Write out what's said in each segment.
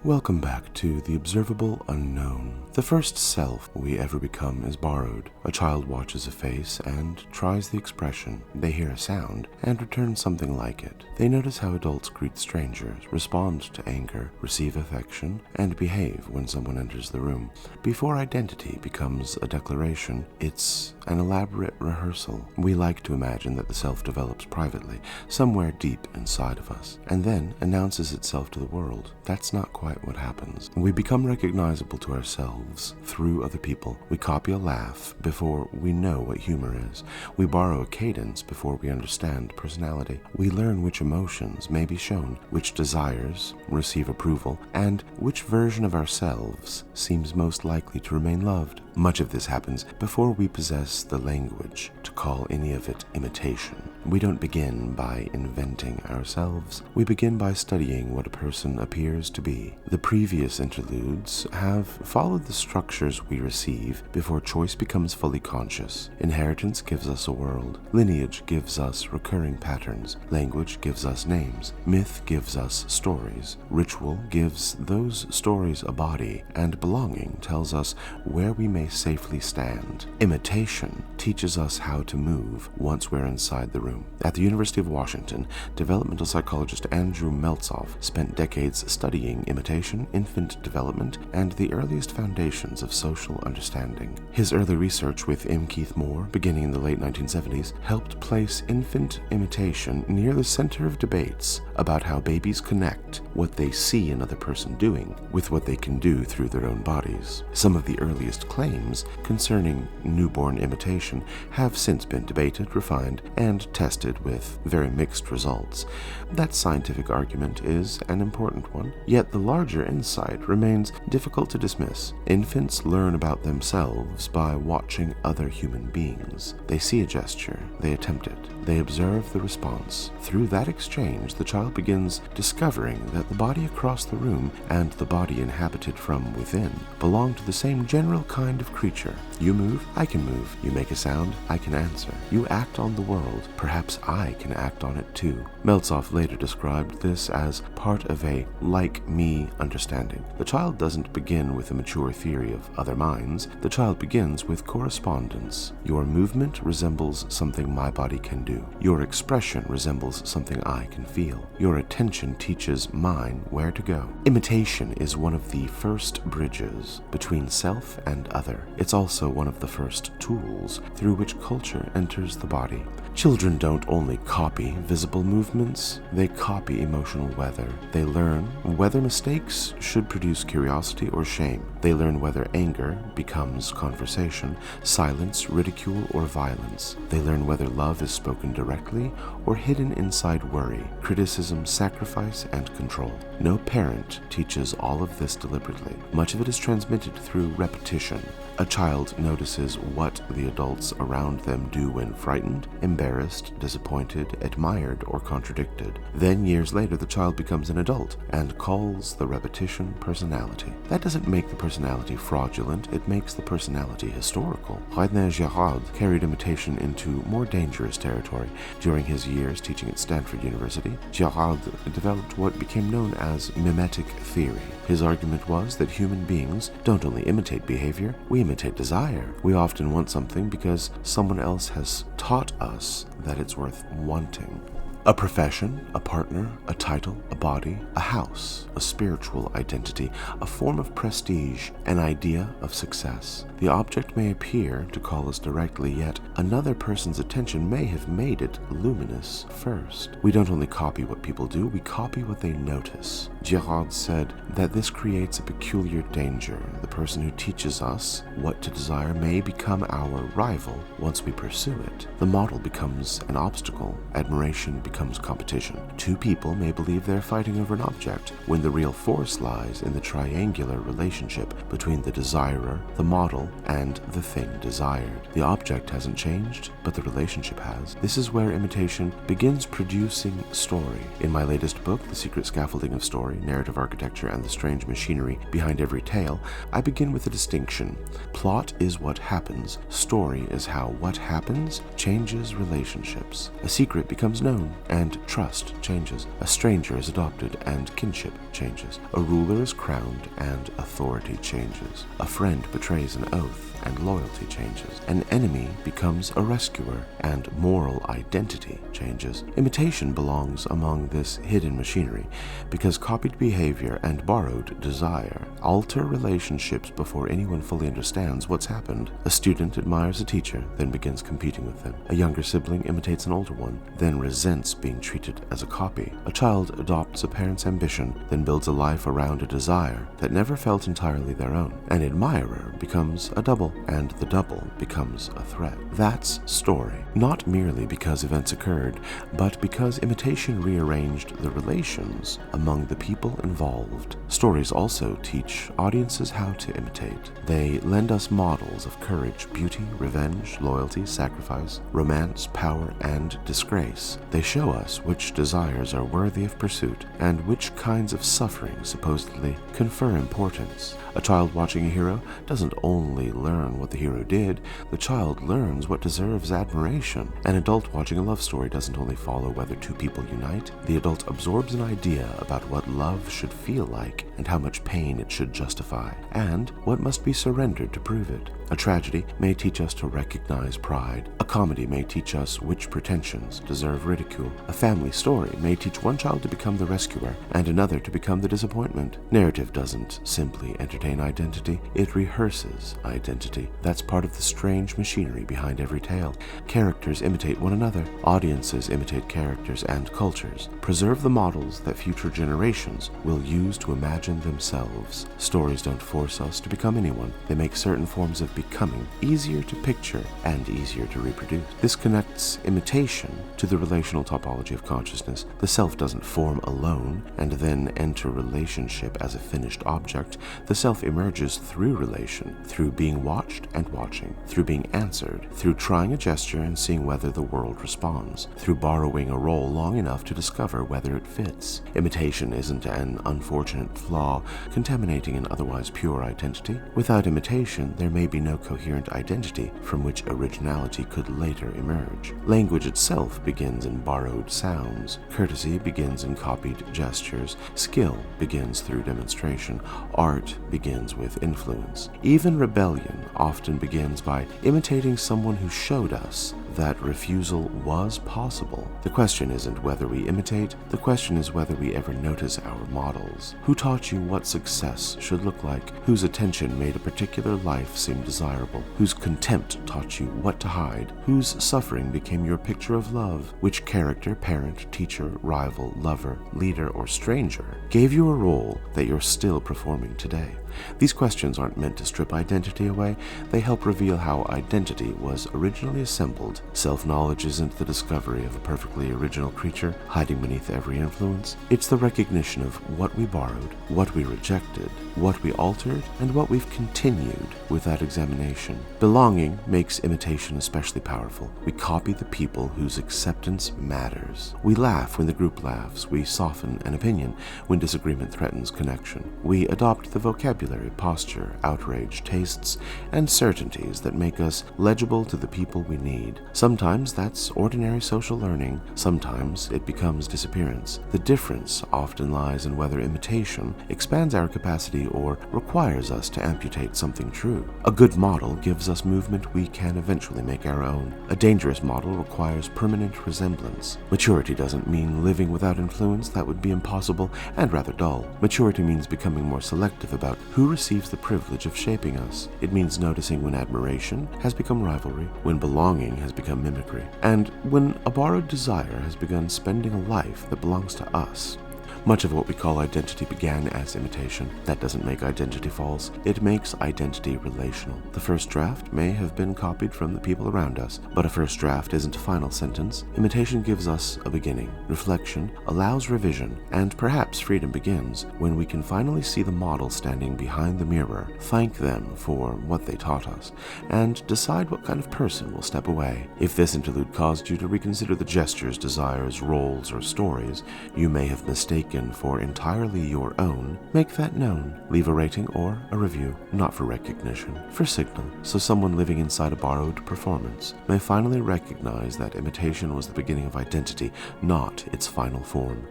Welcome back to the Observable Unknown. The first self we ever become is borrowed. A child watches a face and tries the expression. They hear a sound and return something like it. They notice how adults greet strangers, respond to anger, receive affection, and behave when someone enters the room. Before identity becomes a declaration, it's an elaborate rehearsal. We like to imagine that the self develops privately, somewhere deep inside of us, and then announces itself to the world. That's not quite what happens. We become recognizable to ourselves through other people. We copy a laugh before we know what humor is. We borrow a cadence before we understand personality. We learn which emotions may be shown, which desires receive approval, and which version of ourselves seems most likely to remain loved. Much of this happens before we possess the language to call any of it imitation. We don't begin by inventing ourselves. We begin by studying what a person appears to be. The previous interludes have followed the structures we receive before choice becomes fully conscious. Inheritance gives us a world. Lineage gives us recurring patterns. Language gives us names. Myth gives us stories. Ritual gives those stories a body, and belonging tells us where we may safely stand. Imitation teaches us how to move once we're inside the room. At the University of Washington, developmental psychologist Andrew Meltzoff spent decades studying imitation, infant development, and the earliest foundations of social understanding. His early research with M. Keith Moore, beginning in the late 1970s, helped place infant imitation near the center of debates about how babies connect what they see another person doing with what they can do through their own bodies. Some of the earliest claims concerning newborn imitation have since been debated, refined, and tested with very mixed results. That scientific argument is an important one, yet the larger insight remains difficult to dismiss. Infants learn about themselves by watching other human beings. They see a gesture, they attempt it, they observe the response. Through that exchange, the child begins discovering that the body across the room and the body inhabited from within belong to the same general kind of creature. You move, I can move. You make a sound, I can answer. You act on the world, perhaps I can act on it too. Meltzoff later described this as part of a like-me understanding. The child doesn't begin with a mature theory of other minds. The child begins with correspondence. Your movement resembles something my body can do. Your expression resembles something I can feel. Your attention teaches mine where to go. Imitation is one of the first bridges between self and other. It's also one of the first tools through which culture enters the body. Children don't only copy visible movements, they copy emotional weather. They learn whether mistakes should produce curiosity or shame. They learn whether anger becomes conversation, silence, ridicule, or violence. They learn whether love is spoken directly or hidden inside worry, criticism, sacrifice, and control. No parent teaches all of this deliberately. Much of it is transmitted through repetition. A child notices what the adults around them do when frightened, embarrassed, disappointed, admired, or contradicted. Then, years later, the child becomes an adult and calls the repetition personality. That doesn't make the personality fraudulent, it makes the personality historical. René Girard carried imitation into more dangerous territory. During his years teaching at Stanford University, Girard developed what became known as mimetic theory. His argument was that human beings don't only imitate behavior, we imitate desire. We often want something because someone else has taught us that it's worth wanting. A profession, a partner, a title, a body, a house, a spiritual identity, a form of prestige, an idea of success. The object may appear to call us directly, yet another person's attention may have made it luminous first. We don't only copy what people do, we copy what they notice. Girard said that this creates a peculiar danger. The person who teaches us what to desire may become our rival once we pursue it. The model becomes an obstacle. Admiration becomes competition. Two people may believe they're fighting over an object, when the real force lies in the triangular relationship between the desirer, the model, and the thing desired. The object hasn't changed, but the relationship has. This is where imitation begins producing story. In my latest book, The Secret Scaffolding of Story, Narrative Architecture and the Strange Machinery Behind Every Tale, I begin with a distinction. Plot is what happens. Story is how what happens changes relationships. A secret becomes known. and trust changes. A stranger is adopted and kinship changes. A ruler is crowned and authority changes. A friend betrays an oath and loyalty changes. An enemy becomes a rescuer and moral identity changes. Imitation belongs among this hidden machinery because copied behavior and borrowed desire alter relationships before anyone fully understands what's happened. A student admires a teacher, then begins competing with them. A younger sibling imitates an older one, then resents being treated as a copy. A child adopts a parent's ambition, then builds a life around a desire that never felt entirely their own. An admirer becomes a double, and the double becomes a threat. That's story, not merely because events occurred, but because imitation rearranged the relations among the people involved. Stories also teach audiences how to imitate. They lend us models of courage, beauty, revenge, loyalty, sacrifice, romance, power, and disgrace. They show us which desires are worthy of pursuit and which kinds of suffering supposedly confer importance. A child watching a hero doesn't only learn what the hero did, the child learns what deserves admiration. An adult watching a love story doesn't only follow whether two people unite, the adult absorbs an idea about what love should feel like and how much pain it should justify, and what must be surrendered to prove it. A tragedy may teach us to recognize pride. A comedy may teach us which pretensions deserve ridicule. A family story may teach one child to become the rescuer and another to become the disappointment. Narrative doesn't simply entertain identity, it rehearses identity. That's part of the strange machinery behind every tale. Characters imitate one another. Audiences imitate characters and cultures. Preserve the models that future generations will use to imagine themselves. Stories don't force us to become anyone. They make certain forms of becoming easier to picture and easier to reproduce. This connects imitation to the relational topology of consciousness. The self doesn't form alone and then enter relationship as a finished object. The self emerges through relation, through being watched and watching, through being answered, through trying a gesture and seeing whether the world responds, through borrowing a role long enough to discover whether it fits. Imitation isn't an unfortunate flaw contaminating an otherwise pure identity. Without imitation, there may be no coherent identity from which originality could later emerge. Language itself begins in borrowed sounds. Courtesy begins in copied gestures. Skill begins through demonstration. Art begins with influence. Even rebellion often begins by imitating someone who showed us that refusal was possible. The question isn't whether we imitate, the question is whether we ever notice our models. Who taught you what success should look like? Whose attention made a particular life seem desirable? Whose contempt taught you what to hide? Whose suffering became your picture of love? Which character, parent, teacher, rival, lover, leader, or stranger gave you a role that you're still performing today? These questions aren't meant to strip identity away, they help reveal how identity was originally assembled. Self-knowledge isn't the discovery of a perfectly original creature hiding beneath every influence. It's the recognition of what we borrowed, what we rejected, what we altered, and what we've continued with that examination. Belonging makes imitation especially powerful. We copy the people whose acceptance matters. We laugh when the group laughs. We soften an opinion when disagreement threatens connection. We adopt the vocabulary, posture, outrage, tastes, and certainties that make us legible to the people we need. Sometimes that's ordinary social learning. Sometimes it becomes disappearance. The difference often lies in whether imitation expands our capacity or requires us to amputate something true. A good model gives us movement we can eventually make our own. A dangerous model requires permanent resemblance. Maturity doesn't mean living without influence. That would be impossible and rather dull. Maturity means becoming more selective about who receives the privilege of shaping us. It means noticing when admiration has become rivalry, when belonging has become mimicry, and when a borrowed desire has begun spending a life that belongs to us. Much of what we call identity began as imitation. That doesn't make identity false. It makes identity relational. The first draft may have been copied from the people around us, but a first draft isn't a final sentence. Imitation gives us a beginning. Reflection allows revision, and perhaps freedom begins when we can finally see the model standing behind the mirror, thank them for what they taught us, and decide what kind of person will step away. If this interlude caused you to reconsider the gestures, desires, roles, or stories you may have mistaken taken for entirely your own, make that known. Leave a rating or a review, not for recognition, for signal, so someone living inside a borrowed performance may finally recognize that imitation was the beginning of identity, not its final form.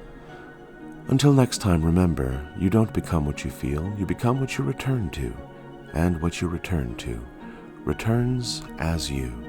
Until next time, remember, you don't become what you feel, you become what you return to, and what you return to returns as you.